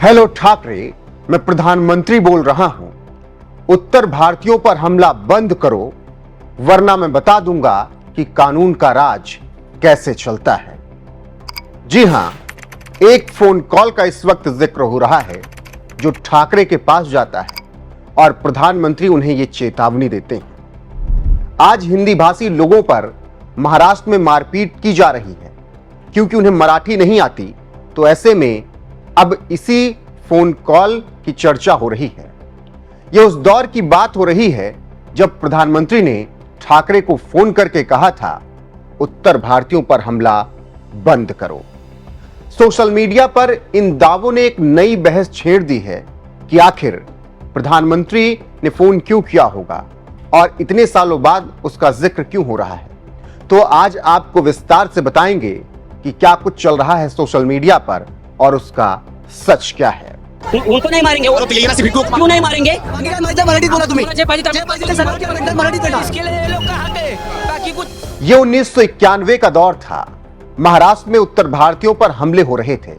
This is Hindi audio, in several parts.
हेलो ठाकरे, मैं प्रधानमंत्री बोल रहा हूं। उत्तर भारतीयों पर हमला बंद करो, वरना मैं बता दूंगा कि कानून का राज कैसे चलता है। जी हां, एक फोन कॉल का इस वक्त जिक्र हो रहा है जो ठाकरे के पास जाता है और प्रधानमंत्री उन्हें यह चेतावनी देते हैं। आज हिंदी भाषी लोगों पर महाराष्ट्र में मारपीट की जा रही है क्योंकि उन्हें मराठी नहीं आती, तो ऐसे में अब इसी फोन कॉल की चर्चा हो रही है। यह उस दौर की बात हो रही है जब प्रधानमंत्री ने ठाकरे को फोन करके कहा था, उत्तर भारतीयों पर हमला बंद करो। सोशल मीडिया पर इन दावों ने एक नई बहस छेड़ दी है कि आखिर प्रधानमंत्री ने फोन क्यों किया होगा और इतने सालों बाद उसका जिक्र क्यों हो रहा है। तो आज आपको विस्तार से बताएंगे कि क्या कुछ चल रहा है सोशल मीडिया पर और उसका सच क्या है। उनको नहीं मारेंगे, वो क्यों नहीं मारेंगे? मराठी बोला तुम्ही, इसके लिए ये लोग कहाँ गए? बाकी कुछ। ये 1991 का दौर था। महाराष्ट्र में उत्तर भारतीयों पर हमले हो रहे थे।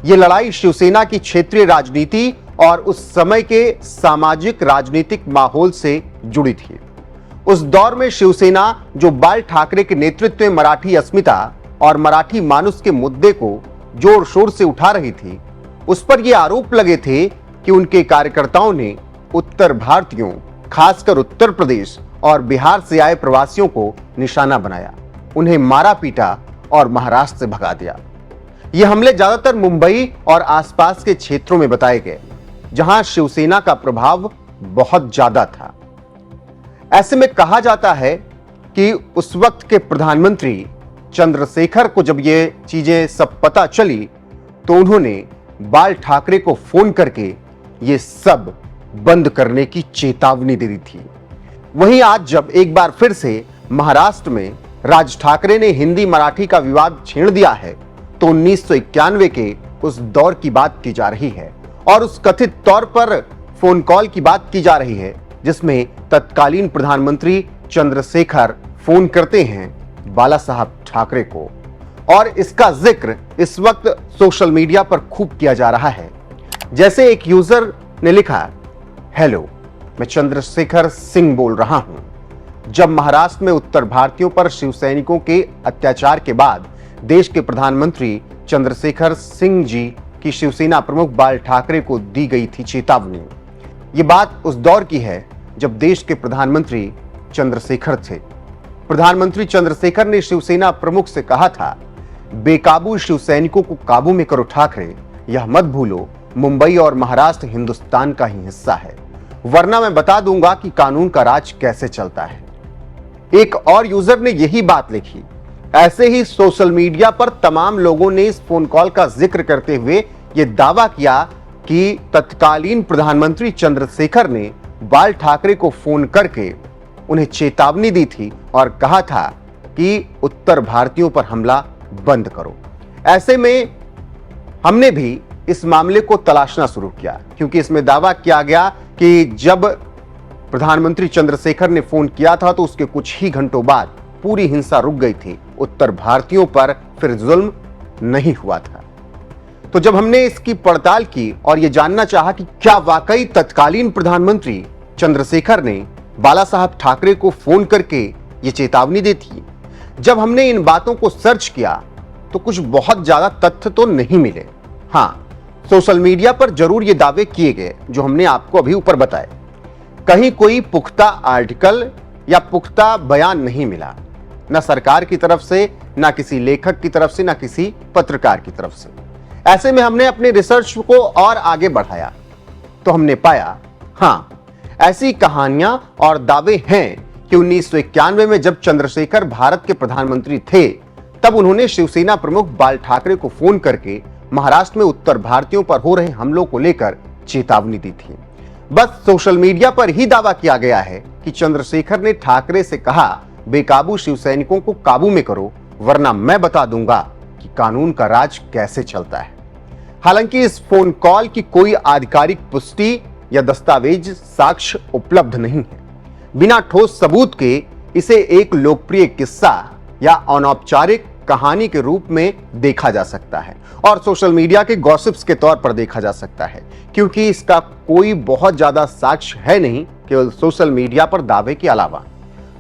ये लड़ाई शिवसेना की क्षेत्रीय राजनीति और उस समय के सामाजिक राजनीतिक माहौल से जुड़ी थी। उस दौर में शिवसेना, जो बाल ठाकरे के नेतृत्व में मराठी अस्मिता और मराठी मानुष के मुद्दे को जोर शोर से उठा रही थी, उस पर यह आरोप लगे थे कि उनके कार्यकर्ताओं ने उत्तर भारतीयों, खासकर उत्तर प्रदेश और बिहार से आए प्रवासियों को निशाना बनाया, उन्हें मारा पीटा और महाराष्ट्र से भगा दिया। ये हमले ज्यादातर मुंबई और आसपास के क्षेत्रों में बताए गए, जहां शिवसेना का प्रभाव बहुत ज्यादा था। ऐसे में कहा जाता है कि उस वक्त के प्रधानमंत्री चंद्रशेखर को जब ये चीजें सब पता चली तो उन्होंने बाल ठाकरे को फोन करके ये सब बंद करने की चेतावनी दे दी थी। वहीं आज जब एक बार फिर से महाराष्ट्र में राज ठाकरे ने हिंदी मराठी का विवाद छेड़ दिया है, तो 1991 के उस दौर की बात की जा रही है और उस कथित तौर पर फोन कॉल की बात की जा रही है जिसमें तत्कालीन प्रधानमंत्री चंद्रशेखर फोन करते हैं बाला साहब ठाकरे को, और इसका जिक्र इस वक्त सोशल मीडिया पर खूब किया जा रहा है। जैसे एक यूजर ने लिखा, हेलो, मैं चंद्रशेखर सिंह बोल रहा हूं। जब महाराष्ट्र में उत्तर भारतीयों पर शिवसैनिकों के अत्याचार के बाद देश के प्रधानमंत्री चंद्रशेखर सिंह जी की शिवसेना प्रमुख बाल ठाकरे को दी गई थी चेतावनी। ये बात उस दौर की है जब देश के प्रधानमंत्री चंद्रशेखर थे। प्रधानमंत्री चंद्रशेखर ने शिवसेना प्रमुख से कहा था, बेकाबू शिवसैनिकों को काबू में करो ठाकरे, यह मत भूलो मुंबई और महाराष्ट्र हिंदुस्तान का ही हिस्सा है, वरना मैं बता दूंगा कि कानून का राज कैसे चलता है। एक और यूजर ने यही बात लिखी। ऐसे ही सोशल मीडिया पर तमाम लोगों ने इस फोन कॉल का जिक्र करते हुए यह दावा किया कि तत्कालीन प्रधानमंत्री चंद्रशेखर ने बाल ठाकरे को फोन करके उन्हें चेतावनी दी थी और कहा था कि उत्तर भारतीयों पर हमला बंद करो। ऐसे में हमने भी इस मामले को तलाशना शुरू किया क्योंकि इसमें दावा किया गया कि जब प्रधानमंत्री चंद्रशेखर ने फोन किया था तो उसके कुछ ही घंटों बाद पूरी हिंसा रुक गई थी, उत्तर भारतीयों पर फिर जुल्म नहीं हुआ था। तो जब हमने इसकी पड़ताल की और यह जानना चाहा कि क्या वाकई तत्कालीन प्रधानमंत्री चंद्रशेखर ने बाला साहब ठाकरे को फोन करके ये चेतावनी दी थी, जब हमने इन बातों को सर्च किया तो कुछ बहुत ज्यादा तथ्य तो नहीं मिले। हां, सोशल मीडिया पर जरूर ये दावे किए गए जो हमने आपको अभी ऊपर बताए। कहीं कोई पुख्ता आर्टिकल या पुख्ता बयान नहीं मिला, ना सरकार की तरफ से, ना किसी लेखक की तरफ से, ना किसी पत्रकार की तरफ से। ऐसे में हमने अपने रिसर्च को और आगे बढ़ाया तो हमने पाया, हां, ऐसी कहानियां और दावे हैं कि 1991 में जब चंद्रशेखर भारत के प्रधानमंत्री थे तब उन्होंने शिवसेना प्रमुख बाल ठाकरे को फोन करके महाराष्ट्र में उत्तर भारतीयों पर हो रहे हमलों को लेकर चेतावनी दी थी। बस सोशल मीडिया पर ही दावा किया गया है कि चंद्रशेखर ने ठाकरे से कहा, बेकाबू शिवसैनिकों को काबू में करो, वरना मैं बता दूंगा कि कानून का राज कैसे चलता है। हालांकि इस फोन कॉल की कोई आधिकारिक पुष्टि या दस्तावेज साक्ष्य उपलब्ध नहीं है। बिना ठोस सबूत के इसे एक लोकप्रिय किस्सा या अनौपचारिक कहानी के रूप में देखा जा सकता है और सोशल मीडिया के गॉसिप्स के तौर पर देखा जा सकता है, क्योंकि इसका कोई बहुत ज्यादा साक्ष्य है नहीं, केवल सोशल मीडिया पर दावे के अलावा।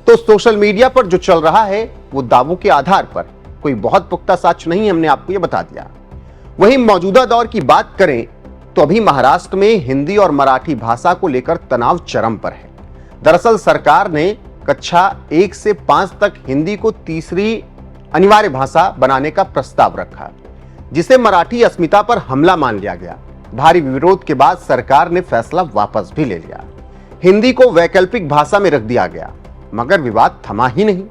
तो सोशल मीडिया पर जो चल रहा है वो दावों के आधार पर, कोई बहुत पुख्ता साक्ष्य नहीं, हमने आपको ये बता दिया। वहीं मौजूदा दौर की बात करें तो अभी महाराष्ट्र में हिंदी और मराठी भाषा को लेकर तनाव चरम पर है। दरअसल सरकार ने कक्षा 1 से 5 तक हिंदी को तीसरी अनिवार्य भाषा बनाने का प्रस्ताव रखा, जिसे मराठी अस्मिता पर हमला मान लिया गया। भारी विरोध के बाद सरकार ने फैसला वापस भी ले लिया। हिंदी को वैकल्पिक भाषा में रख दिया गया, मगर विवाद थमा ही नहीं।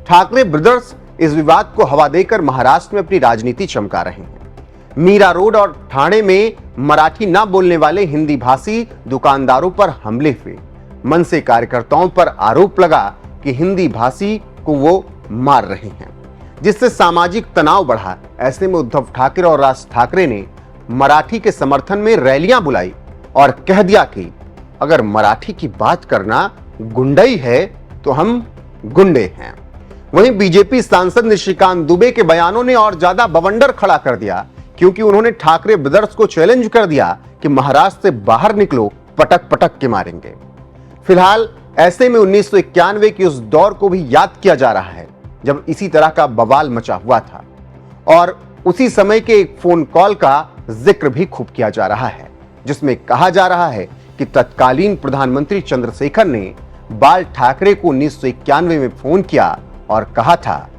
ठाकरे ब्रदर्स इस विवाद को हवा देकर महाराष्ट्र में अपनी राजनीति चमका रहे हैं। मीरा रोड और ठाणे में मराठी न बोलने वाले हिंदी भाषी दुकानदारों पर हमले हुए। मनसे कार्यकर्ताओं पर आरोप लगा कि हिंदी भाषी को वो मार रहे हैं, जिससे सामाजिक तनाव बढ़ा। ऐसे में उद्धव ठाकरे और राज ठाकरे ने मराठी के समर्थन में रैलियां बुलाई और कह दिया कि अगर मराठी की बात करना गुंडई है तो हम गुंडे हैं। वहीं बीजेपी सांसद निशिकांत दुबे के बयानों ने और ज्यादा बवंडर खड़ा कर दिया, क्योंकि उन्होंने ठाकरे ब्रदर्स को चैलेंज कर दिया कि महाराष्ट्र से बाहर निकलो, पटक पटक के मारेंगे। फिलहाल ऐसे में 1991 की उस दौर को भी याद किया जा रहा है जब इसी तरह का बवाल मचा हुआ था, और उसी समय के एक फोन कॉल का जिक्र भी खूब किया जा रहा है, जिसमें कहा जा रहा है कि तत्कालीन प्रधानमंत्री चंद्रशेखर ने बाल ठाकरे को 1991 में फोन किया और कहा था,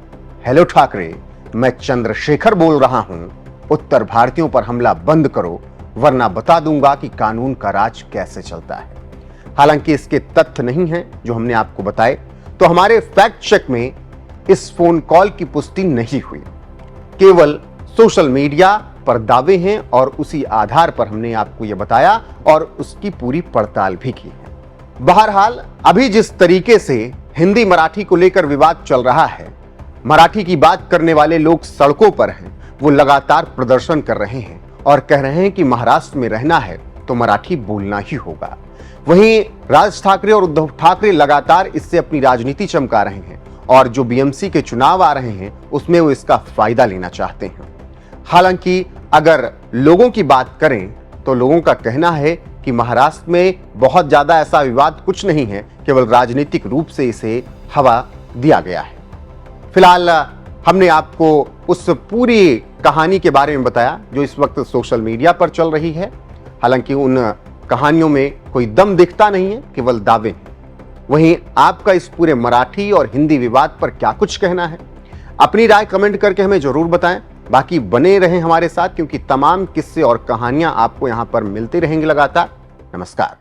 हेलो ठाकरे, मैं चंद्रशेखर बोल रहा हूं, उत्तर भारतीयों पर हमला बंद करो, वरना बता दूंगा कि कानून का राज कैसे चलता है। हालांकि इसके तथ्य नहीं हैं जो हमने आपको बताए, तो हमारे फैक्ट चेक में इस फोन कॉल की पुष्टि नहीं हुई, केवल सोशल मीडिया पर दावे हैं और उसी आधार पर हमने आपको यह बताया और उसकी पूरी पड़ताल भी की है। बहरहाल अभी जिस तरीके से हिंदी मराठी को लेकर विवाद चल रहा है, मराठी की बात करने वाले लोग सड़कों पर हैं, वो लगातार प्रदर्शन कर रहे हैं और कह रहे हैं कि महाराष्ट्र में रहना है तो मराठी बोलना ही होगा। वहीं राज ठाकरे और उद्धव ठाकरे लगातार इससे अपनी राजनीति चमका रहे हैं और जो बीएमसी के चुनाव आ रहे हैं उसमें वो इसका फायदा लेना चाहते हैं। हालांकि अगर लोगों की बात करें तो लोगों का कहना है कि महाराष्ट्र में बहुत ज्यादा ऐसा विवाद कुछ नहीं है, केवल राजनीतिक रूप से इसे हवा दिया गया है। फिलहाल हमने आपको उस पूरी कहानी के बारे में बताया जो इस वक्त सोशल मीडिया पर चल रही है। हालांकि उन कहानियों में कोई दम दिखता नहीं है, केवल दावे हैं। वहीं आपका इस पूरे मराठी और हिंदी विवाद पर क्या कुछ कहना है, अपनी राय कमेंट करके हमें जरूर बताएं। बाकी बने रहें हमारे साथ, क्योंकि तमाम किस्से और कहानियां आपको यहां पर मिलती रहेंगी लगातार। नमस्कार।